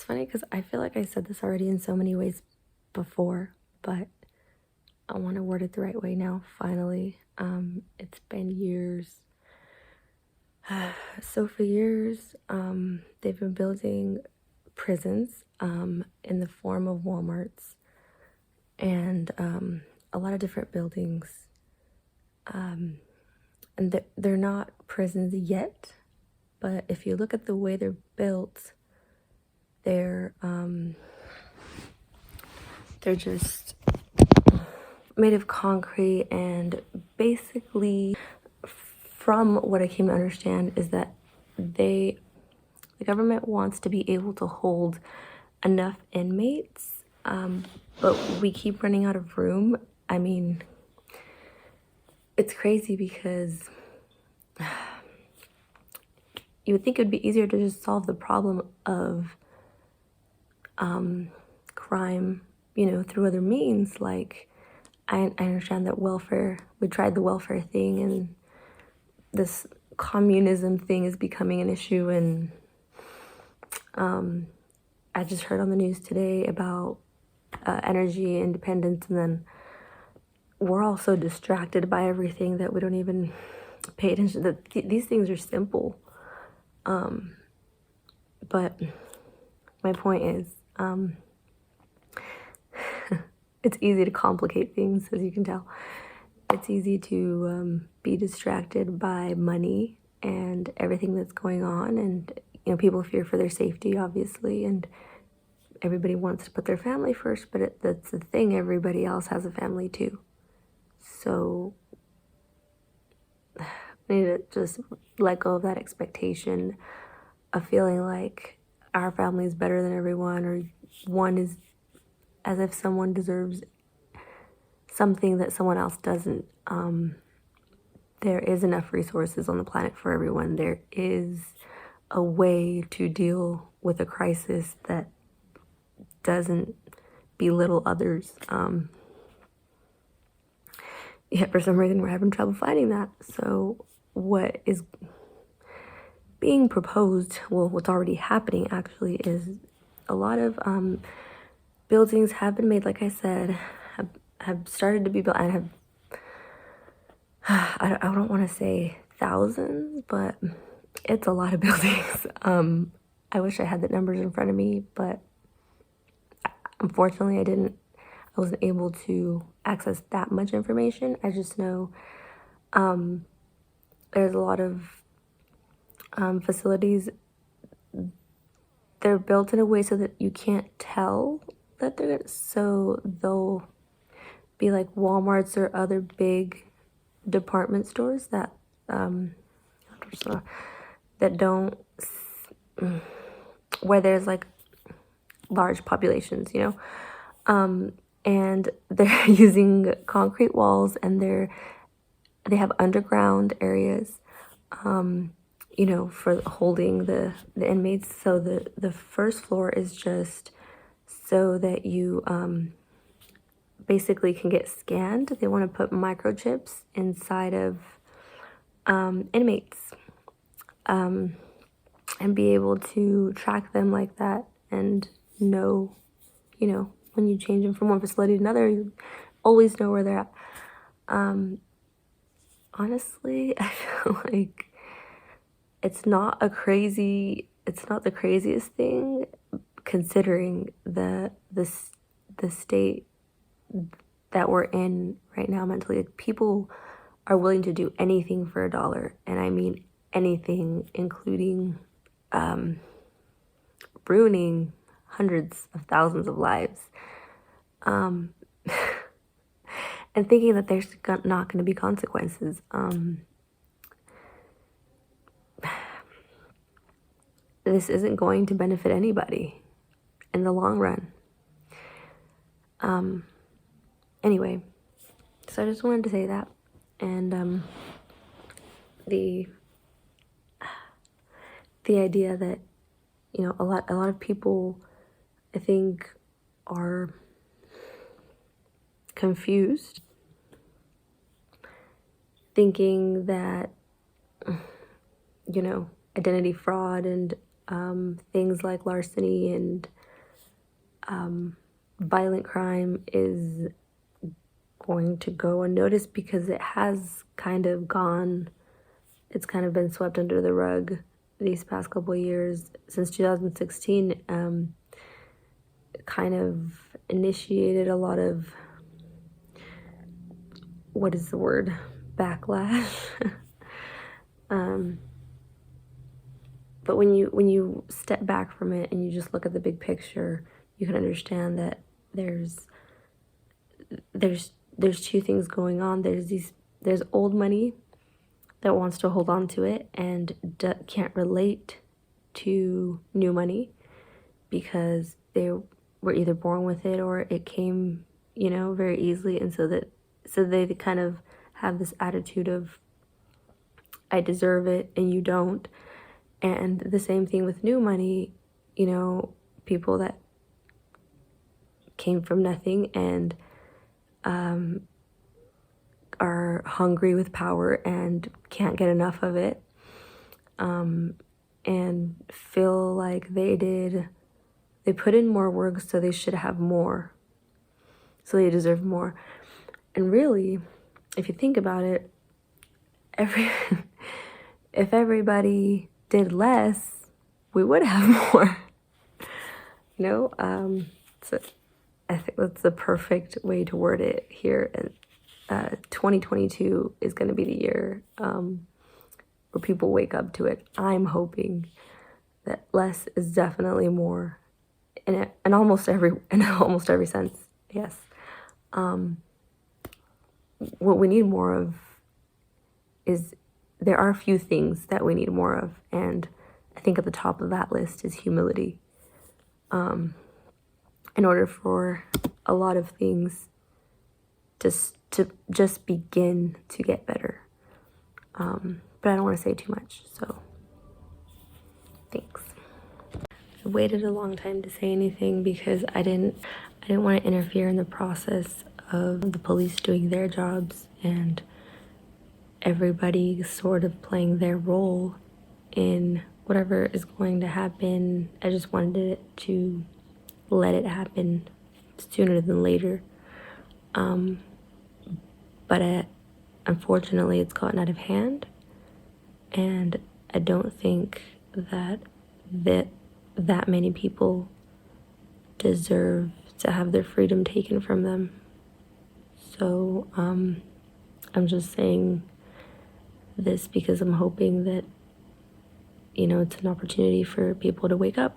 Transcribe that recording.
funny because I feel like I said this already in so many ways before, but I want to word it the right way now, finally. It's been years. So for years, they've been building prisons in the form of Walmarts and a lot of different buildings. And they're not prisons yet, but if you look at the way they're built, they're just made of concrete, and basically, from what I came to understand, is that the government wants to be able to hold enough inmates, but we keep running out of room. I mean, it's crazy because you would think it would be easier to just solve the problem of crime, through other means. Like, I understand that welfare, we tried the welfare thing, and this communism thing is becoming an issue. And I just heard on the news today about energy independence, and then we're all so distracted by everytheverything that we don't even pay attention. That these things are simple. But my point is, it's easy to complicate things, as you can tell. It's easy to be distracted by money and everything that's going on. And, people fear for their safety, obviously. And everybody wants to put their family first, but that's the thing. Everybody else has a family too. So we need to just let go of that expectation of feeling like our family is better than everyone, or one is as if someone deserves something that someone else doesn't. There is enough resources on the planet for everyone. There is a way to deal with a crisis that doesn't belittle others. Yet for some reason we're having trouble finding that. So what is being proposed, well, what's already happening actually, is a lot of buildings have been made, like I said, have started to be built, and have, I don't want to say thousands, but it's a lot of buildings. I wish I had the numbers in front of me, but unfortunately I wasn't able to access that much information. I just know there's a lot of facilities. They're built in a way so that you can't tell that so they'll be like Walmarts or other big department stores that don't, where there's like large populations, and they're using concrete walls, and they have underground areas, for holding the inmates. So the first floor is just so that you basically can get scanned. They want to put microchips inside of inmates, and be able to track them like that, and know, when you change them from one facility to another, you always know where they're at. Honestly, I feel like it's not the craziest thing, considering the state that we're in right now mentally. Like, people are willing to do anything for $1, and I mean anything, including ruining hundreds of thousands of lives, and thinking that there's not going to be consequences. This isn't going to benefit anybody in the long run. Anyway, so I just wanted to say that. And the idea that, a lot of people, I think, are confused, thinking that, identity fraud and things like larceny and violent crime is going to go unnoticed because it has kind of gone, it's kind of been swept under the rug these past couple of years. Since 2016, kind of initiated a lot of, what is the word, backlash. But when you step back from it and you just look at the big picture, you can understand that there's two things going on. There's old money that wants to hold on to it and can't relate to new money because they were either born with it or it came, very easily, and so they kind of have this attitude of, I deserve it and you don't. And the same thing with new money, people that came from nothing and are hungry with power and can't get enough of it, and feel like they put in more work, so they should have more, so they deserve more. And really, if you think about it, if everybody did less, we would have more. So I think that's the perfect way to word it here. 2022 is going to be the year where people wake up to it. I'm hoping that less is definitely more, in almost every sense. Yes. What we need more of is, there are a few things that we need more of, and I think at the top of that list is humility. In order for a lot of things to just begin to get better. But I don't want to say too much, so thanks. I waited a long time to say anything because I didn't want to interfere in the process of the police doing their jobs and everybody sort of playing their role in whatever is going to happen. I just wanted to let it happen sooner than later. But unfortunately, it's gotten out of hand, and I don't think that many people deserve to have their freedom taken from them. So I'm just saying this because I'm hoping that, it's an opportunity for people to wake up.